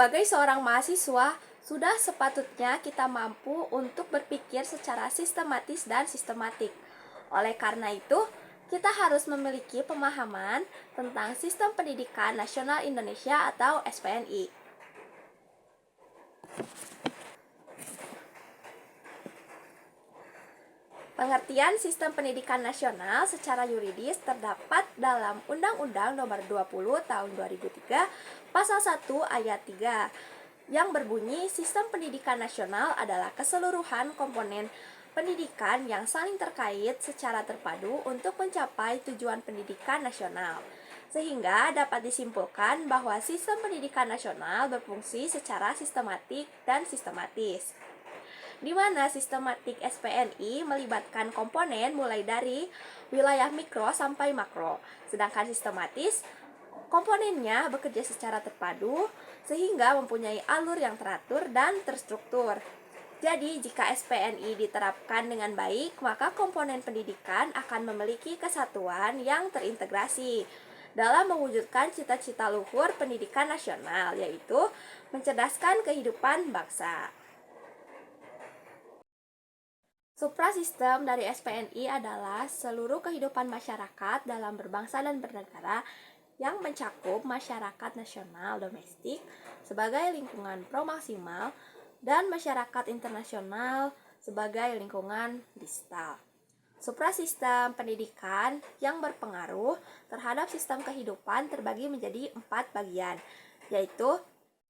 Sebagai seorang mahasiswa, sudah sepatutnya kita mampu untuk berpikir secara sistematis dan sistematik. Oleh karena itu, kita harus memiliki pemahaman tentang Sistem Pendidikan Nasional Indonesia atau SPNI. Pengertian Sistem Pendidikan Nasional secara yuridis terdapat dalam Undang-Undang Nomor 20 Tahun 2003 Pasal 1 Ayat 3 yang berbunyi Sistem Pendidikan Nasional adalah keseluruhan komponen pendidikan yang saling terkait secara terpadu untuk mencapai tujuan pendidikan nasional. Sehingga dapat disimpulkan bahwa sistem pendidikan nasional berfungsi secara sistematik dan sistematis, di mana sistematik SPNI melibatkan komponen mulai dari wilayah mikro sampai makro, sedangkan sistematis komponennya bekerja secara terpadu sehingga mempunyai alur yang teratur dan terstruktur. Jadi, jika SPNI diterapkan dengan baik, maka komponen pendidikan akan memiliki kesatuan yang terintegrasi dalam mewujudkan cita-cita luhur pendidikan nasional, yaitu mencerdaskan kehidupan bangsa. Suprasistem dari SPNI adalah seluruh kehidupan masyarakat dalam berbangsa dan bernegara yang mencakup masyarakat nasional domestik sebagai lingkungan promaksimal dan masyarakat internasional sebagai lingkungan distal. Suprasistem pendidikan yang berpengaruh terhadap sistem kehidupan terbagi menjadi 4 bagian, yaitu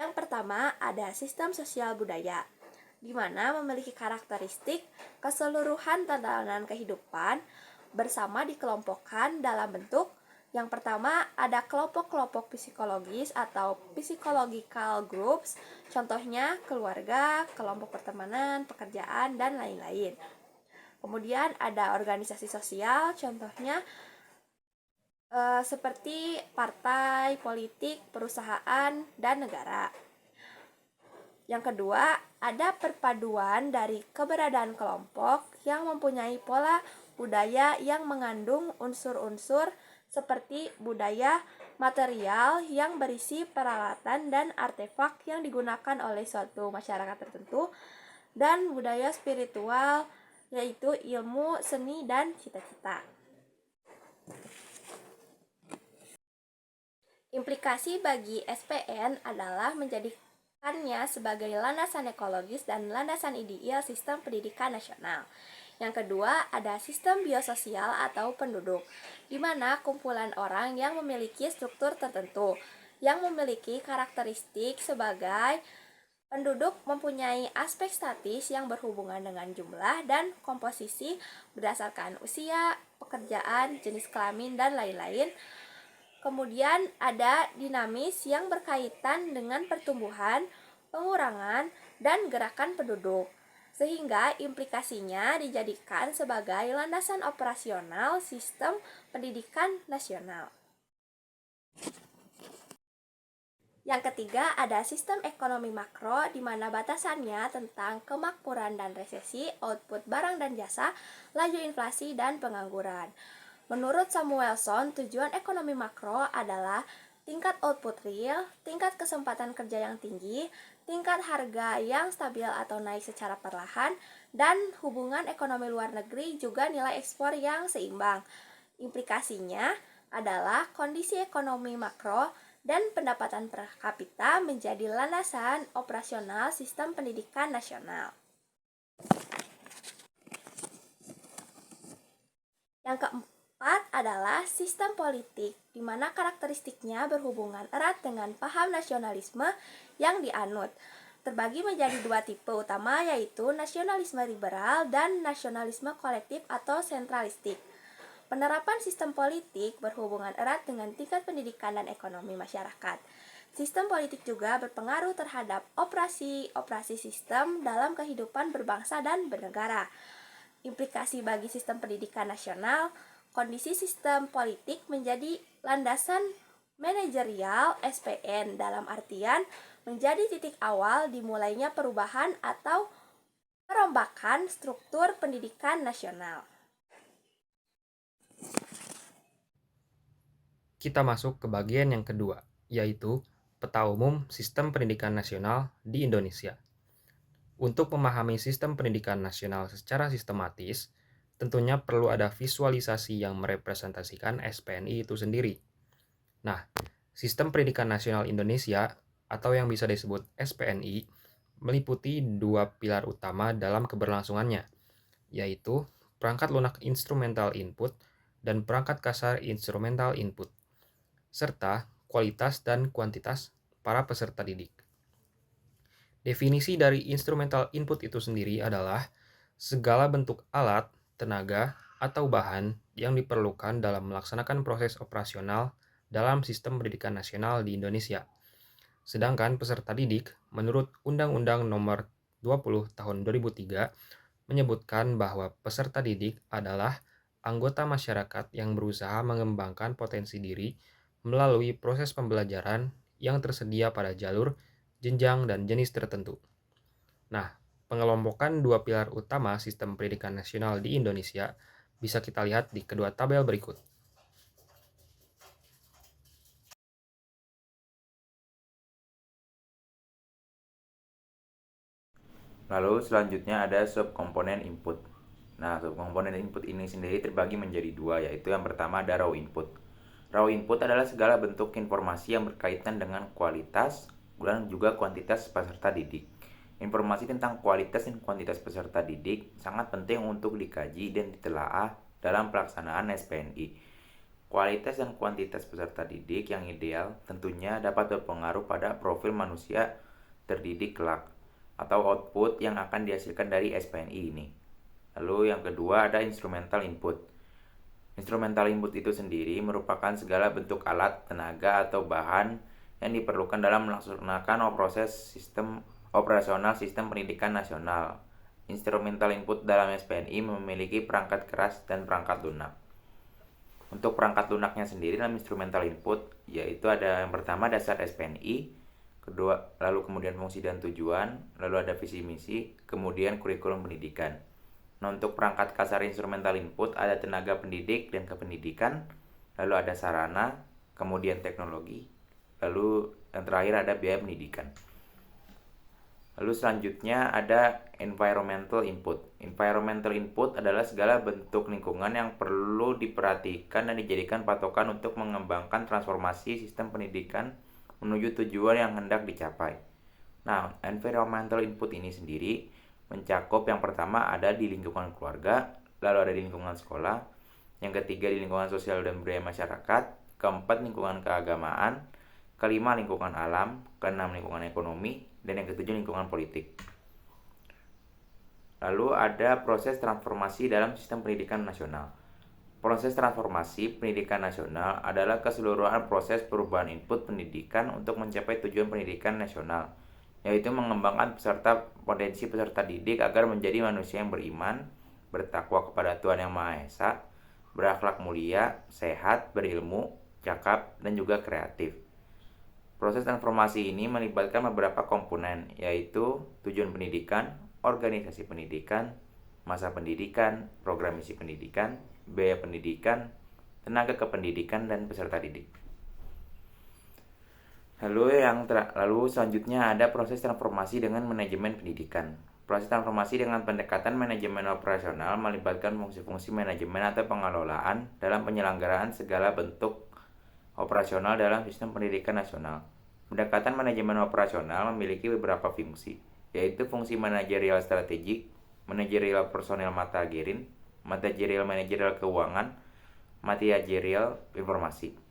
yang pertama ada sistem sosial budaya, di mana memiliki karakteristik keseluruhan tatanan kehidupan bersama dikelompokkan dalam bentuk yang pertama ada kelompok-kelompok psikologis atau psychological groups, contohnya keluarga, kelompok pertemanan, pekerjaan, dan lain-lain. Kemudian ada organisasi sosial, contohnya seperti partai, politik, perusahaan, dan negara. Yang kedua, ada perpaduan dari keberadaan kelompok yang mempunyai pola budaya yang mengandung unsur-unsur seperti budaya material yang berisi peralatan dan artefak yang digunakan oleh suatu masyarakat tertentu, dan budaya spiritual yaitu ilmu, seni, dan cita-cita. Implikasi bagi SPN adalah menjadikannya sebagai landasan ekologis dan landasan ideal sistem pendidikan nasional. Yang kedua, ada sistem biososial atau penduduk, di mana kumpulan orang yang memiliki struktur tertentu, yang memiliki karakteristik sebagai penduduk mempunyai aspek statis yang berhubungan dengan jumlah dan komposisi berdasarkan usia, pekerjaan, jenis kelamin, dan lain-lain. Kemudian ada dinamis yang berkaitan dengan pertumbuhan, pengurangan, dan gerakan penduduk, sehingga implikasinya dijadikan sebagai landasan operasional sistem pendidikan nasional. Yang ketiga ada sistem ekonomi makro, di mana batasannya tentang kemakmuran dan resesi, output barang dan jasa, laju inflasi, dan pengangguran. Menurut Samuelson, tujuan ekonomi makro adalah tingkat output real, tingkat kesempatan kerja yang tinggi, tingkat harga yang stabil atau naik secara perlahan, dan hubungan ekonomi luar negeri juga nilai ekspor yang seimbang. Implikasinya adalah kondisi ekonomi makro dan pendapatan per kapita menjadi landasan operasional sistem pendidikan nasional. Yang keempat adalah sistem politik, di mana karakteristiknya berhubungan erat dengan paham nasionalisme yang dianut. Terbagi menjadi 2 tipe utama, yaitu nasionalisme liberal dan nasionalisme kolektif atau sentralistik. Penerapan sistem politik berhubungan erat dengan tingkat pendidikan dan ekonomi masyarakat. Sistem politik juga berpengaruh terhadap operasi sistem dalam kehidupan berbangsa dan bernegara. Implikasi bagi sistem pendidikan nasional, kondisi sistem politik menjadi landasan manajerial SPN dalam artian menjadi titik awal dimulainya perubahan atau perombakan struktur pendidikan nasional. Kita masuk ke bagian yang kedua, yaitu Peta umum Sistem Pendidikan Nasional di Indonesia. Untuk memahami sistem pendidikan nasional secara sistematis, tentunya perlu ada visualisasi yang merepresentasikan SPNI itu sendiri. Nah, Sistem Pendidikan Nasional Indonesia atau yang bisa disebut SPNI meliputi dua pilar utama dalam keberlangsungannya, yaitu perangkat lunak instrumental input dan perangkat kasar instrumental input, serta kualitas dan kuantitas para peserta didik. Definisi dari instrumental input itu sendiri adalah segala bentuk alat, tenaga, atau bahan yang diperlukan dalam melaksanakan proses operasional dalam sistem pendidikan nasional di Indonesia. Sedangkan peserta didik, menurut Undang-Undang Nomor 20 Tahun 2003, menyebutkan bahwa peserta didik adalah anggota masyarakat yang berusaha mengembangkan potensi diri melalui proses pembelajaran yang tersedia pada jalur, jenjang, dan jenis tertentu. Nah, pengelompokan dua pilar utama sistem pendidikan nasional di Indonesia bisa kita lihat di kedua tabel berikut. Lalu selanjutnya ada subkomponen input. Nah, subkomponen input ini sendiri terbagi menjadi dua, yaitu yang pertama ada raw input. Raw input adalah segala bentuk informasi yang berkaitan dengan kualitas dan juga kuantitas peserta didik. Informasi tentang kualitas dan kuantitas peserta didik sangat penting untuk dikaji dan ditelaah dalam pelaksanaan SPNI. Kualitas dan kuantitas peserta didik yang ideal tentunya dapat berpengaruh pada profil manusia terdidik kelak atau output yang akan dihasilkan dari SPNI ini. Lalu yang kedua ada instrumental input. Instrumental input itu sendiri merupakan segala bentuk alat, tenaga, atau bahan yang diperlukan dalam melaksanakan proses sistem operasional sistem pendidikan nasional. Instrumental input dalam SPNI memiliki perangkat keras dan perangkat lunak. Untuk perangkat lunaknya sendiri dalam instrumental input, yaitu ada yang pertama dasar SPNI, kedua lalu kemudian fungsi dan tujuan, lalu ada visi misi, kemudian kurikulum pendidikan. Nah, untuk perangkat kasar instrumental input ada tenaga pendidik dan kependidikan, lalu ada sarana, kemudian teknologi, lalu yang terakhir ada biaya pendidikan. Lalu selanjutnya ada environmental input. Environmental input adalah segala bentuk lingkungan yang perlu diperhatikan dan dijadikan patokan untuk mengembangkan transformasi sistem pendidikan menuju tujuan yang hendak dicapai. Nah, environmental input ini sendiri mencakup yang pertama ada di lingkungan keluarga, lalu ada di lingkungan sekolah, yang ketiga di lingkungan sosial dan budaya masyarakat, keempat lingkungan keagamaan, kelima lingkungan alam, keenam lingkungan ekonomi, dan yang ketujuh lingkungan politik. Lalu ada proses transformasi dalam sistem pendidikan nasional. Proses transformasi pendidikan nasional adalah keseluruhan proses perubahan input pendidikan untuk mencapai tujuan pendidikan nasional, yaitu mengembangkan potensi peserta didik agar menjadi manusia yang beriman, bertakwa kepada Tuhan Yang Maha Esa, berakhlak mulia, sehat, berilmu, cakap, dan juga kreatif. Proses transformasi ini melibatkan beberapa komponen, yaitu tujuan pendidikan, organisasi pendidikan, masa pendidikan, program misi pendidikan, biaya pendidikan, tenaga kependidikan, dan peserta didik. Lalu selanjutnya ada proses transformasi dengan manajemen pendidikan. Proses transformasi dengan pendekatan manajemen operasional melibatkan fungsi-fungsi manajemen atau pengelolaan dalam penyelenggaraan segala bentuk operasional dalam sistem pendidikan nasional. Pendekatan manajemen operasional memiliki beberapa fungsi, yaitu fungsi manajerial strategik, manajerial personel manajerial keuangan, manajerial informasi.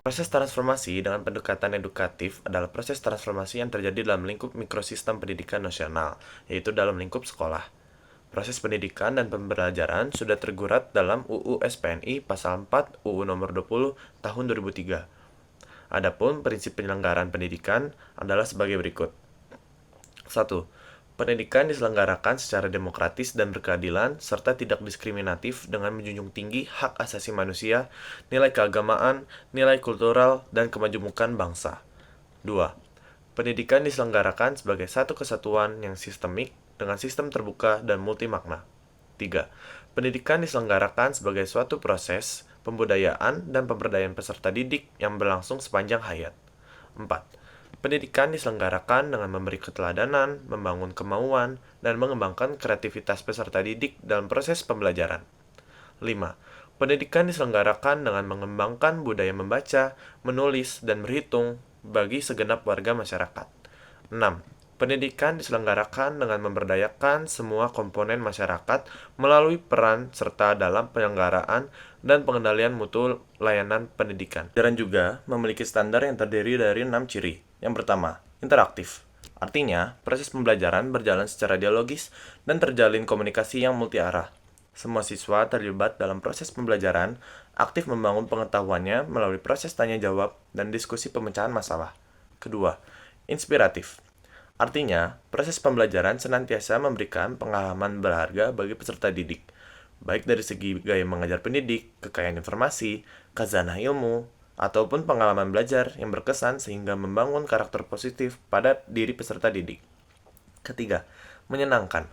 Proses transformasi dengan pendekatan edukatif adalah proses transformasi yang terjadi dalam lingkup mikrosistem pendidikan nasional, yaitu dalam lingkup sekolah. Proses pendidikan dan pembelajaran sudah tergurat dalam UU SPNI Pasal 4 UU Nomor 20 Tahun 2003. Adapun prinsip penyelenggaraan pendidikan adalah sebagai berikut. 1. Pendidikan diselenggarakan secara demokratis dan berkeadilan serta tidak diskriminatif dengan menjunjung tinggi hak asasi manusia, nilai keagamaan, nilai kultural, dan kemajemukan bangsa. 2. Pendidikan diselenggarakan sebagai satu kesatuan yang sistemik dengan sistem terbuka dan multimakna. 3. Pendidikan diselenggarakan sebagai suatu proses pembudayaan dan pemberdayaan peserta didik yang berlangsung sepanjang hayat. 4. Pendidikan diselenggarakan dengan memberi keteladanan, membangun kemauan, dan mengembangkan kreativitas peserta didik dalam proses pembelajaran. 5. Pendidikan diselenggarakan dengan mengembangkan budaya membaca, menulis, dan berhitung bagi segenap warga masyarakat. 6. Pendidikan diselenggarakan dengan memberdayakan semua komponen masyarakat melalui peran serta dalam penyelenggaraan dan pengendalian mutu layanan pendidikan. Pelajaran juga memiliki standar yang terdiri dari 6 ciri. Yang pertama, interaktif. Artinya, proses pembelajaran berjalan secara dialogis dan terjalin komunikasi yang multiarah. Semua siswa terlibat dalam proses pembelajaran, aktif membangun pengetahuannya melalui proses tanya-jawab dan diskusi pemecahan masalah. Kedua, inspiratif. Artinya, proses pembelajaran senantiasa memberikan pengalaman berharga bagi peserta didik, baik dari segi gaya mengajar pendidik, kekayaan informasi, khazanah ilmu, ataupun pengalaman belajar yang berkesan sehingga membangun karakter positif pada diri peserta didik. Ketiga, menyenangkan.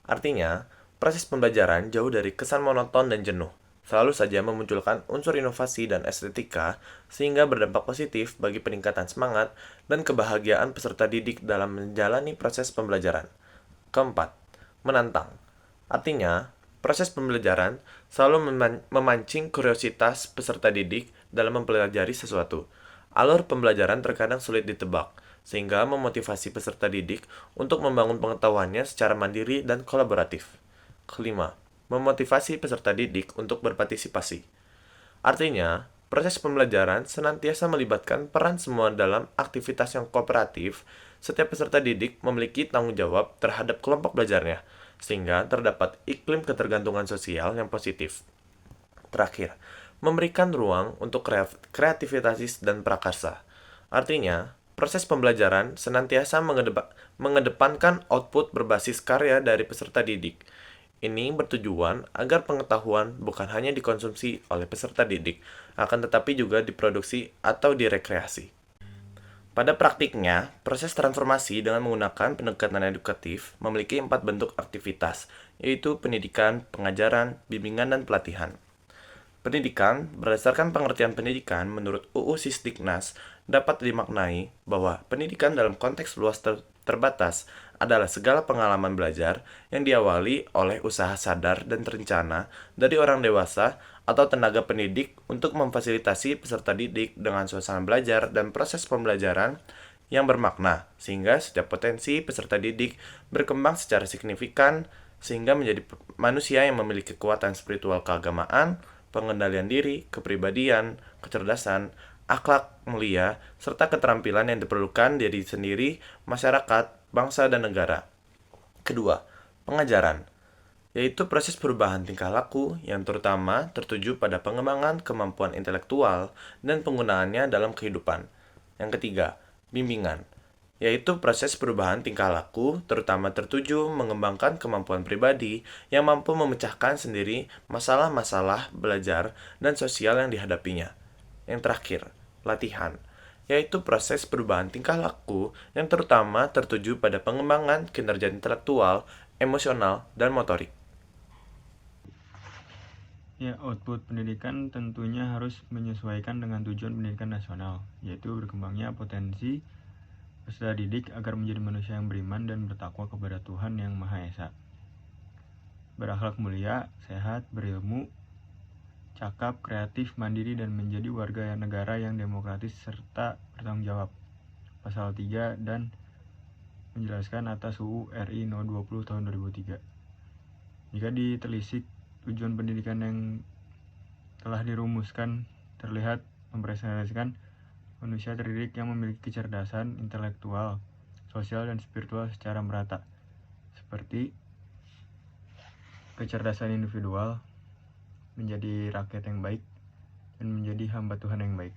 Artinya, proses pembelajaran jauh dari kesan monoton dan jenuh, selalu saja memunculkan unsur inovasi dan estetika sehingga berdampak positif bagi peningkatan semangat dan kebahagiaan peserta didik dalam menjalani proses pembelajaran. Keempat, menantang. Artinya, proses pembelajaran selalu memancing kuriositas peserta didik dalam mempelajari sesuatu. Alur pembelajaran terkadang sulit ditebak, sehingga memotivasi peserta didik untuk membangun pengetahuannya secara mandiri dan kolaboratif. Kelima, memotivasi peserta didik untuk berpartisipasi. Artinya, proses pembelajaran senantiasa melibatkan peran semua dalam aktivitas yang kooperatif. Setiap peserta didik memiliki tanggung jawab terhadap kelompok belajarnya, sehingga terdapat iklim ketergantungan sosial yang positif. Terakhir, memberikan ruang untuk kreativitas dan prakarsa. Artinya, proses pembelajaran senantiasa mengedepankan output berbasis karya dari peserta didik. Ini bertujuan agar pengetahuan bukan hanya dikonsumsi oleh peserta didik, akan tetapi juga diproduksi atau direkreasi. Pada praktiknya, proses transformasi dengan menggunakan pendekatan edukatif memiliki 4 bentuk aktivitas, yaitu pendidikan, pengajaran, bimbingan, dan pelatihan. Pendidikan, berdasarkan pengertian pendidikan menurut UU Sisdiknas, dapat dimaknai bahwa pendidikan dalam konteks luas terbatas adalah segala pengalaman belajar yang diawali oleh usaha sadar dan terencana dari orang dewasa atau tenaga pendidik untuk memfasilitasi peserta didik dengan suasana belajar dan proses pembelajaran yang bermakna, sehingga setiap potensi peserta didik berkembang secara signifikan sehingga menjadi manusia yang memiliki kekuatan spiritual keagamaan, pengendalian diri, kepribadian, kecerdasan, akhlak mulia, serta keterampilan yang diperlukan diri sendiri, masyarakat, bangsa, dan negara. Kedua, pengajaran, yaitu proses perubahan tingkah laku yang terutama tertuju pada pengembangan kemampuan intelektual dan penggunaannya dalam kehidupan. Yang ketiga, bimbingan, yaitu proses perubahan tingkah laku terutama tertuju mengembangkan kemampuan pribadi yang mampu memecahkan sendiri masalah-masalah belajar dan sosial yang dihadapinya. Yang terakhir, latihan, yaitu proses perubahan tingkah laku yang terutama tertuju pada pengembangan kinerja intelektual, emosional, dan motorik. Ya, output pendidikan tentunya harus menyesuaikan dengan tujuan pendidikan nasional, yaitu berkembangnya potensi peserta didik agar menjadi manusia yang beriman dan bertakwa kepada Tuhan Yang Maha Esa. Berakhlak mulia, sehat, berilmu, cakap, kreatif, mandiri, dan menjadi warga negara yang demokratis serta bertanggung jawab. Pasal 3 dan menjelaskan atas UU RI No. 20 tahun 2003. Jika ditelisik, tujuan pendidikan yang telah dirumuskan terlihat mempresentasikan manusia terdidik yang memiliki kecerdasan intelektual, sosial, dan spiritual secara merata, seperti kecerdasan individual, menjadi rakyat yang baik, dan menjadi hamba Tuhan yang baik.